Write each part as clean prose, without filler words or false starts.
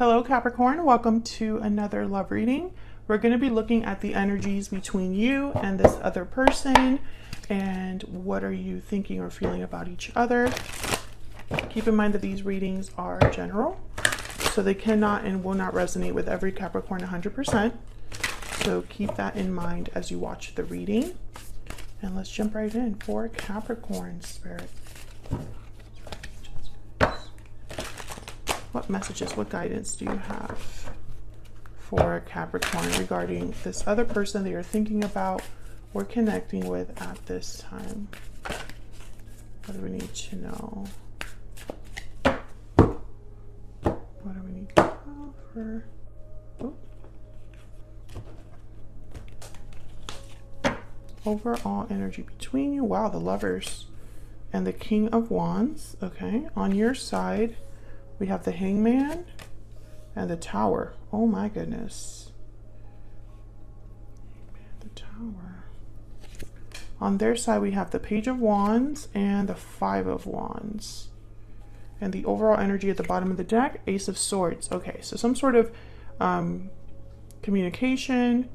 Hello Capricorn, welcome to another love reading. We're going to be looking at the energies between you and this other person and what are you thinking or feeling about each other. Keep in mind that these readings are general, so they cannot and will not resonate with every Capricorn 100%. So keep that in mind as you watch the reading. And let's jump right in for Capricorn spirit. What messages, what guidance do you have for Capricorn regarding this other person that you're thinking about or connecting with at this time? What do we need to know? What do we need to know for... Oh. Overall energy between you. Wow, the Lovers and the King of Wands. Okay, on your side, we have the Hangman and the Tower. Oh my goodness. The Tower. On their side, we have the Page of Wands and the Five of Wands. And the overall energy at the bottom of the deck, Ace of Swords. Okay, so some sort of communication,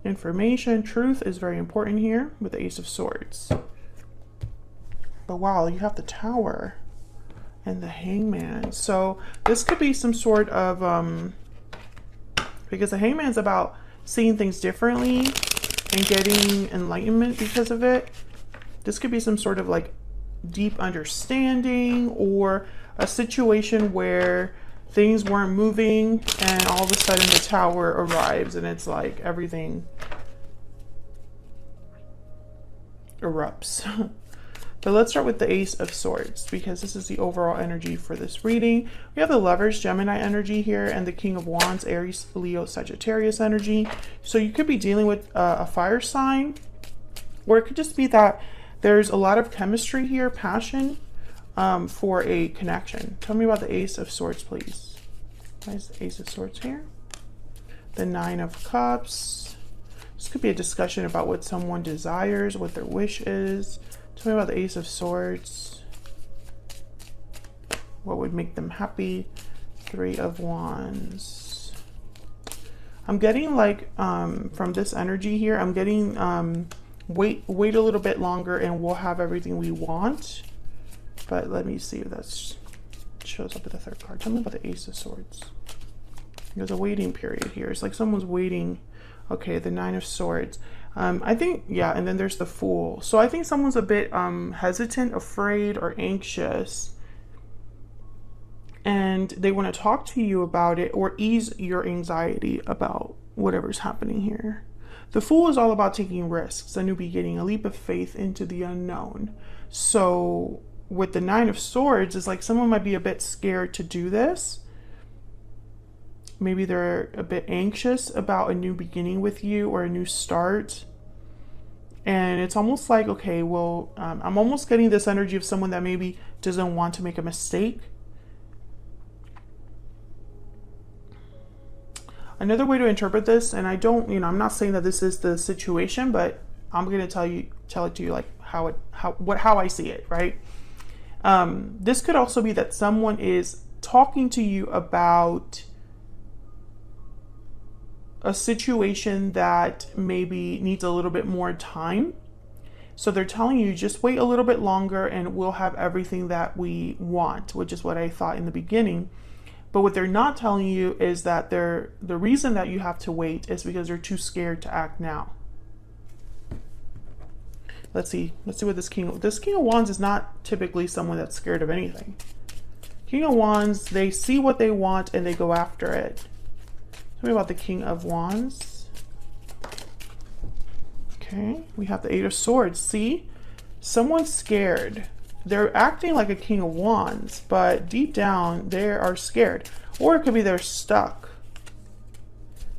information, truth is very important here with the Ace of Swords. But wow, you have the Tower and the Hangman. So this could be some sort of because the Hangman is about seeing things differently and getting enlightenment because of it. This could be some sort of like deep understanding or a situation where things weren't moving and all of a sudden the Tower arrives and it's like everything erupts. But let's start with the Ace of Swords because this is the overall energy for this reading. We have the Lovers, Gemini energy here, and the King of Wands, Aries, Leo, Sagittarius energy. So you could be dealing with a fire sign, or it could just be that there's a lot of chemistry here, passion for a connection. Tell me about the Ace of Swords, please. Why is the Ace of Swords here? The Nine of Cups. This could be a discussion about what someone desires, what their wish is. Tell me about the Ace of Swords. What would make them happy? Three of Wands. I'm getting like, from this energy here, I'm getting, wait a little bit longer and we'll have everything we want. But let me see if that shows up with the third card. Tell me about the Ace of Swords. There's a waiting period here. It's like someone's waiting. Okay, the Nine of Swords. I think, yeah, and then there's the Fool. So I think someone's a bit hesitant, afraid, or anxious. And they want to talk to you about it or ease your anxiety about whatever's happening here. The Fool is all about taking risks, a new beginning, a leap of faith into the unknown. So with the Nine of Swords, it's like someone might be a bit scared to do this. Maybe they're a bit anxious about a new beginning with you or a new start. And it's almost like, okay, well, I'm almost getting this energy of someone that maybe doesn't want to make a mistake. Another way to interpret this, and I don't, I'm not saying that this is the situation, but I'm going to tell it to you like how I see it, right? This could also be that someone is talking to you about a situation that maybe needs a little bit more time. So they're telling you just wait a little bit longer and we'll have everything that we want, which is what I thought in the beginning. But what they're not telling you is that the reason that you have to wait is because they're too scared to act now. Let's see what this King of Wands is not typically someone that's scared of anything. King of Wands, they see what they want and they go after it. Tell me about the King of Wands. Okay, we have the Eight of Swords. See, someone's scared. They're acting like a King of Wands, but deep down they are scared. Or it could be they're stuck.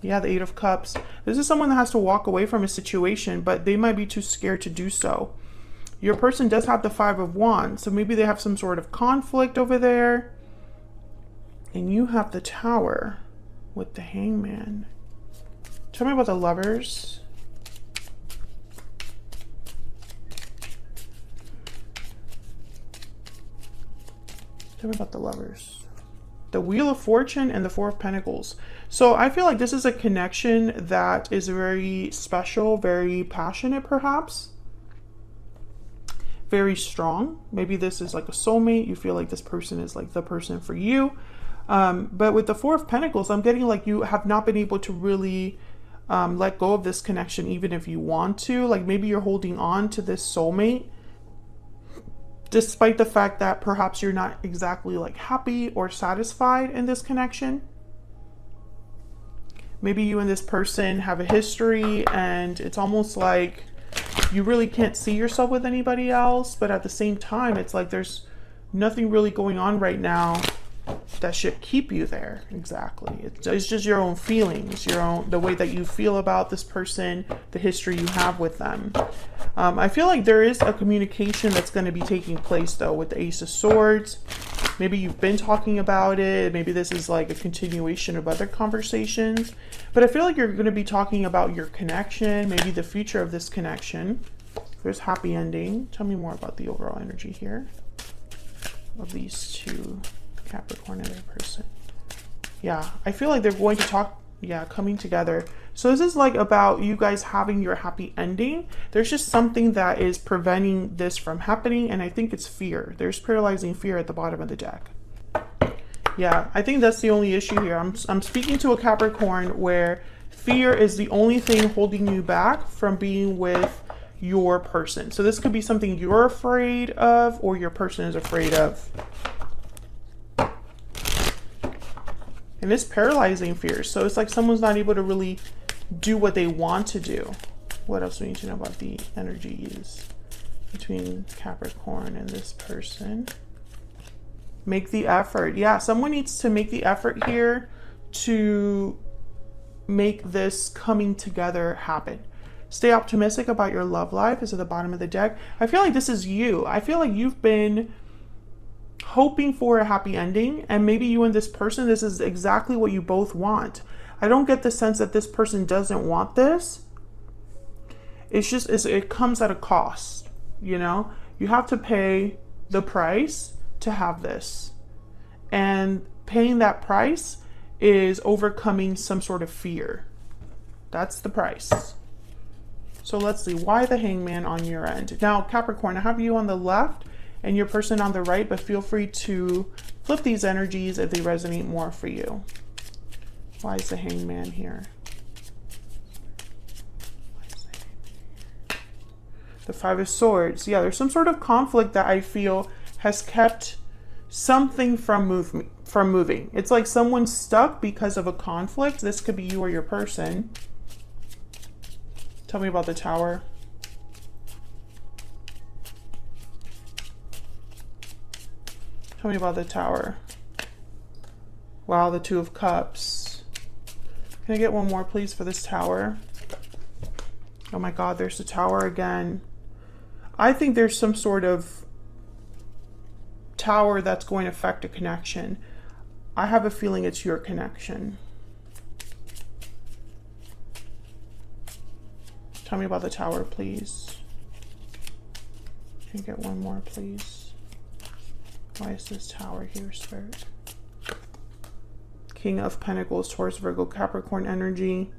Yeah, the Eight of Cups. This is someone that has to walk away from a situation, but they might be too scared to do so. Your person does have the Five of Wands, so maybe they have some sort of conflict over there. And you have the Tower with the Hangman. Tell me about the Lovers. Tell me about the Lovers. The Wheel of Fortune and the Four of Pentacles. So I feel like this is a connection that is very special, very passionate perhaps. Very strong. Maybe this is like a soulmate. You feel like this person is like the person for you. But with the Four of Pentacles, I'm getting like you have not been able to really let go of this connection even if you want to. Like maybe you're holding on to this soulmate despite the fact that perhaps you're not exactly like happy or satisfied in this connection. Maybe you and this person have a history and it's almost like you really can't see yourself with anybody else, but at the same time, it's like there's nothing really going on right now that should keep you there. Exactly. It's just your own feelings, the way that you feel about this person, the history you have with them. I feel like there is a communication that's going to be taking place though with the Ace of Swords. Maybe you've been talking about it. Maybe this is like a continuation of other conversations, but I feel like you're going to be talking about your connection, maybe the future of this connection. There's happy ending. Tell me more about the overall energy here of these two, Capricorn and their person. Yeah, I feel like they're going to talk, yeah, coming together. So this is like about you guys having your happy ending. There's just something that is preventing this from happening, and I think it's fear. There's paralyzing fear at the bottom of the deck. Yeah, I think that's the only issue here. I'm speaking to a Capricorn where fear is the only thing holding you back from being with your person. So this could be something you're afraid of or your person is afraid of. And it's paralyzing fear. So it's like someone's not able to really do what they want to do. What else do we need to know about the energies between Capricorn and this person? Make the effort. Yeah, someone needs to make the effort here to make this coming together happen. Stay optimistic about your love life is at the bottom of the deck. I feel like this is you. I feel like you've been hoping for a happy ending, and maybe you and this person, this is exactly what you both want. I don't get the sense that this person doesn't want this. It's just, it comes at a cost, you know? You have to pay the price to have this. And paying that price is overcoming some sort of fear. That's the price. So let's see, why the Hangman on your end? Now, Capricorn, I have you on the left and your person on the right, but feel free to flip these energies if they resonate more for you. Why is the Hangman here? The Five of Swords. Yeah, there's some sort of conflict that I feel has kept something from moving. It's like someone's stuck because of a conflict. This could be you or your person. Tell me about the Tower. Tell me about the Tower. Wow, the Two of Cups. Can I get one more, please, for this Tower? Oh my God, there's the Tower again. I think there's some sort of Tower that's going to affect a connection. I have a feeling it's your connection. Tell me about the Tower, please. Can you get one more, please? Why is this Tower here, Spirit? King of Pentacles, Taurus, Virgo, Capricorn energy.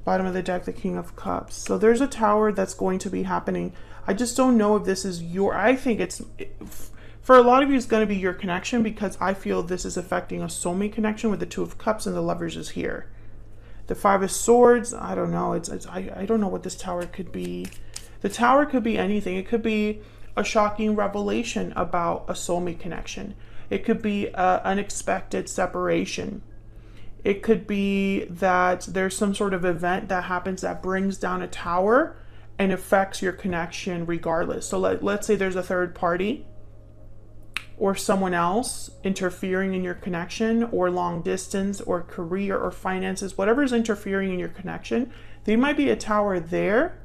Bottom of the deck, the King of Cups. So there's a Tower that's going to be happening. I just don't know if this is your... I think it's... For a lot of you, it's going to be your connection because I feel this is affecting a soulmate connection with the Two of Cups and the Lovers is here. The Five of Swords, I don't know. I don't know what this Tower could be. The Tower could be anything. It could be a shocking revelation about a soulmate connection. It could be an unexpected separation. It could be that there's some sort of event that happens that brings down a tower and affects your connection regardless. So let's say there's a third party or someone else interfering in your connection, or long distance or career or finances, whatever is interfering in your connection. There might be a tower there,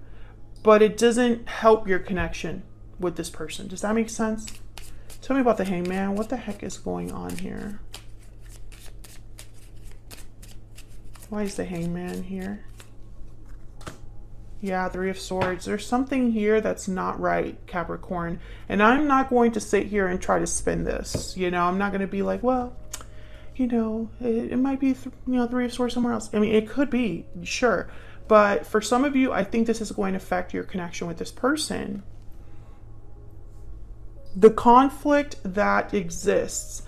but it doesn't help your connection with this person. Does that make sense? Tell me about the Hangman. What the heck is going on here? Why is the Hangman here? Yeah, Three of Swords. There's something here that's not right, Capricorn. And I'm not going to sit here and try to spin this. You know, I'm not going to be like, well, you know, it might be, Three of Swords somewhere else. I mean, it could be, sure. But for some of you, I think this is going to affect your connection with this person. The conflict that exists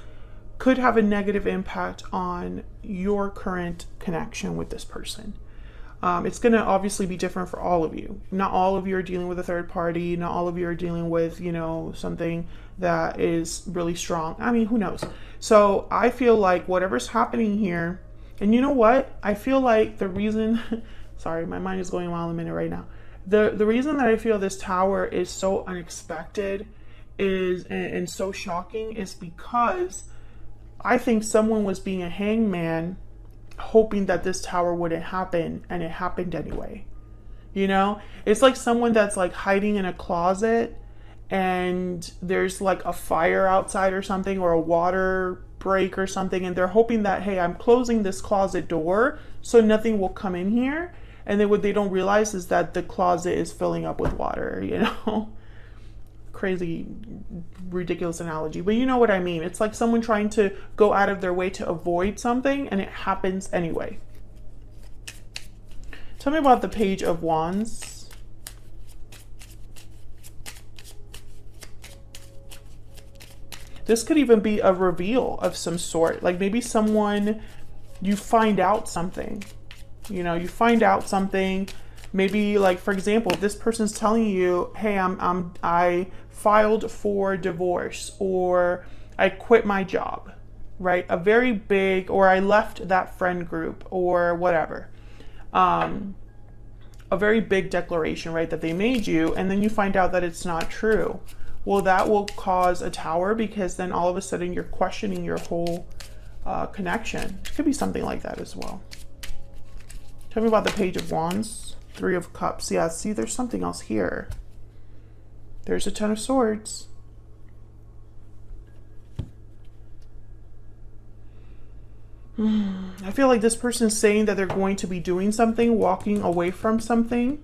could have a negative impact on your current connection with this person. It's going to obviously be different for all of you. Not all of you are dealing with a third party. Not all of you are dealing with, something that is really strong. I mean, who knows? So I feel like whatever's happening here, and you know what? I feel like the reason, sorry, my mind is going wild a minute right now. The reason that I feel this tower is so unexpected and so shocking is because I think someone was being a hangman, hoping that this tower wouldn't happen, and it happened anyway. It's like someone that's like hiding in a closet and there's like a fire outside or something, or a water break or something, and they're hoping that, hey, I'm closing this closet door so nothing will come in here. And then what they don't realize is that the closet is filling up with water, Crazy, ridiculous analogy, but you know what I mean. It's like someone trying to go out of their way to avoid something, and it happens anyway. Tell me about the Page of Wands. This could even be a reveal of some sort. Like maybe you find out something. You find out something. Maybe, like, for example, if this person's telling you, hey, I filed for divorce, or I quit my job, right? A very big, or I left that friend group, or whatever. A very big declaration, right, that they made you, and then you find out that it's not true. Well, that will cause a tower, because then all of a sudden you're questioning your whole connection. It could be something like that as well. Tell me about the Page of Wands. Three of Cups. Yeah, see, there's something else here. There's a Ten of Swords. I feel like this person's saying that they're going to be doing something, walking away from something.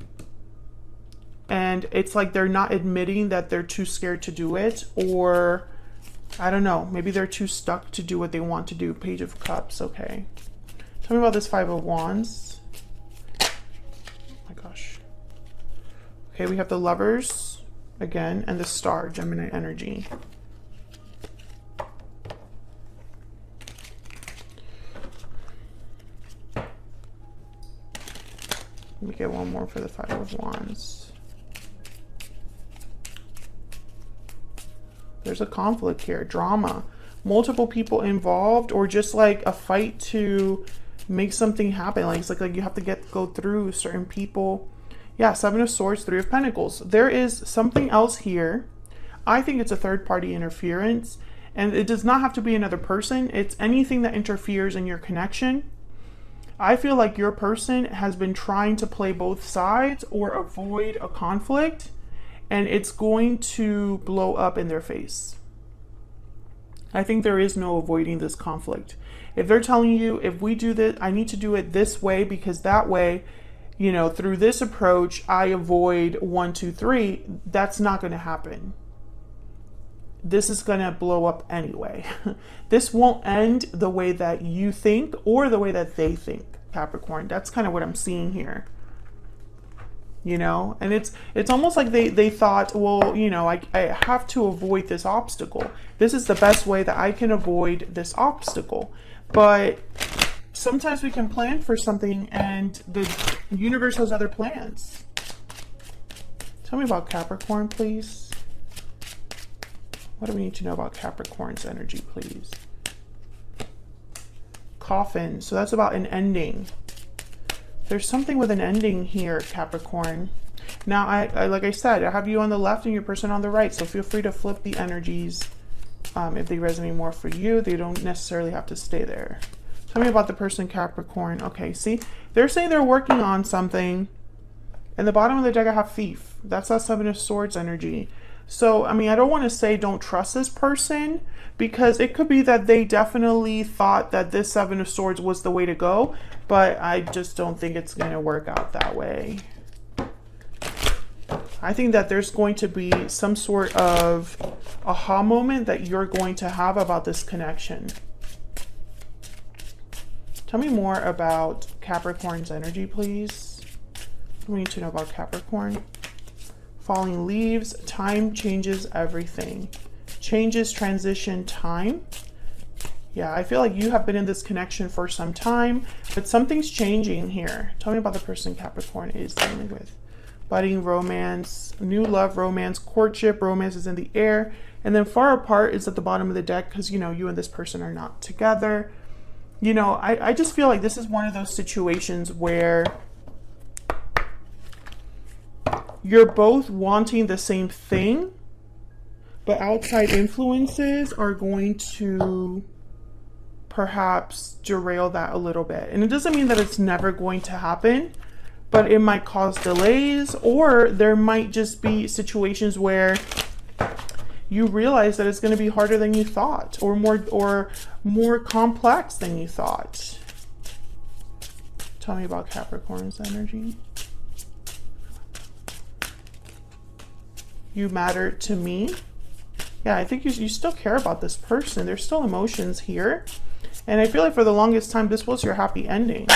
And it's like they're not admitting that they're too scared to do it. Or, I don't know, maybe they're too stuck to do what they want to do. Page of Cups, okay. Tell me about this Five of Wands. Okay, we have the Lovers again, and the Star, Gemini energy. Let me get one more for the Five of Wands. There's a conflict here, drama, multiple people involved, or just like a fight to make something happen. Like it's like you have to go through certain people. Yeah, Seven of Swords, Three of Pentacles. There is something else here. I think it's a third-party interference, and it does not have to be another person. It's anything that interferes in your connection. I feel like your person has been trying to play both sides or avoid a conflict, and it's going to blow up in their face. I think there is no avoiding this conflict. If they're telling you, if we do this, I need to do it this way because that way, through this approach, I avoid 1, 2, 3. That's not going to happen. This is going to blow up anyway. This won't end the way that you think or the way that they think, Capricorn. That's kind of what I'm seeing here. And it's almost like they thought, well, I have to avoid this obstacle. This is the best way that I can avoid this obstacle. But sometimes we can plan for something and the universe has other plans. Tell me about Capricorn, please. What do we need to know about Capricorn's energy, please? Coffin. So that's about an ending. There's something with an ending here, Capricorn. Now, I like I said, I have you on the left and your person on the right. So feel free to flip the energies if they resonate more for you. They don't necessarily have to stay there. Tell me about the person Capricorn. Okay, see, they're saying they're working on something. In the bottom of the deck, I have Thief. That's that Seven of Swords energy. So, I mean, I don't want to say don't trust this person, because it could be that they definitely thought that this Seven of Swords was the way to go, but I just don't think it's going to work out that way. I think that there's going to be some sort of aha moment that you're going to have about this connection. Tell me more about Capricorn's energy, please. What do we need to know about Capricorn? Falling leaves, time changes everything. Changes, transition, time. Yeah, I feel like you have been in this connection for some time, but something's changing here. Tell me about the person Capricorn is dealing with. Budding romance, new love, romance, courtship, romance is in the air. And then far apart is at the bottom of the deck because, you know, you and this person are not together. You know, I just feel like this is one of those situations where you're both wanting the same thing, but outside influences are going to perhaps derail that a little bit. And it doesn't mean that it's never going to happen, but it might cause delays, or there might just be situations where you realize that it's going to be harder than you thought, or more complex than you thought. Tell me about Capricorn's energy. You matter to me. Yeah, I think you still care about this person. There's still emotions here. And I feel like for the longest time, this was your happy ending.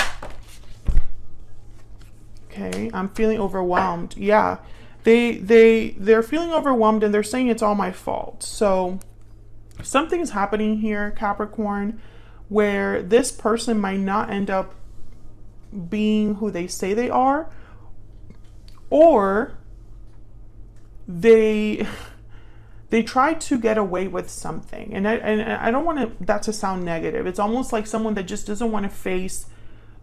Okay, I'm feeling overwhelmed. Yeah, they're feeling overwhelmed and they're saying it's all my fault. So something's happening here, Capricorn, where this person might not end up being who they say they are, or they try to get away with something. And I don't want that to sound negative. It's almost like someone that just doesn't want to face,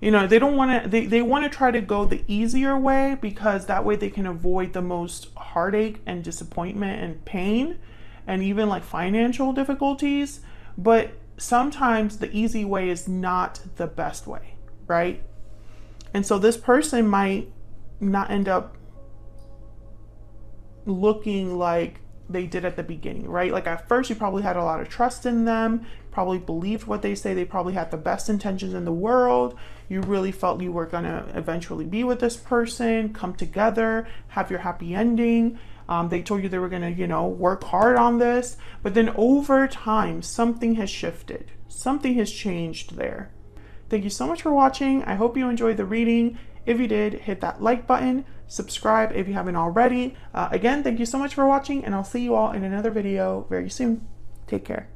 you know, they don't want to, they want to try to go the easier way because that way they can avoid the most heartache and disappointment and pain and even like financial difficulties. But sometimes the easy way is not the best way, right? And so this person might not end up looking like they did at the beginning, right? Like at first you probably had a lot of trust in them, probably believed what they say, they probably had the best intentions in the world. You really felt you were gonna eventually be with this person, come together, have your happy ending. They told you they were gonna, you know, work hard on this, but then over time, something has shifted. Something has changed there. Thank you so much for watching. I hope you enjoyed the reading. If you did, hit that like button, subscribe if you haven't already. Again, thank you so much for watching, and I'll see you all in another video very soon. Take care.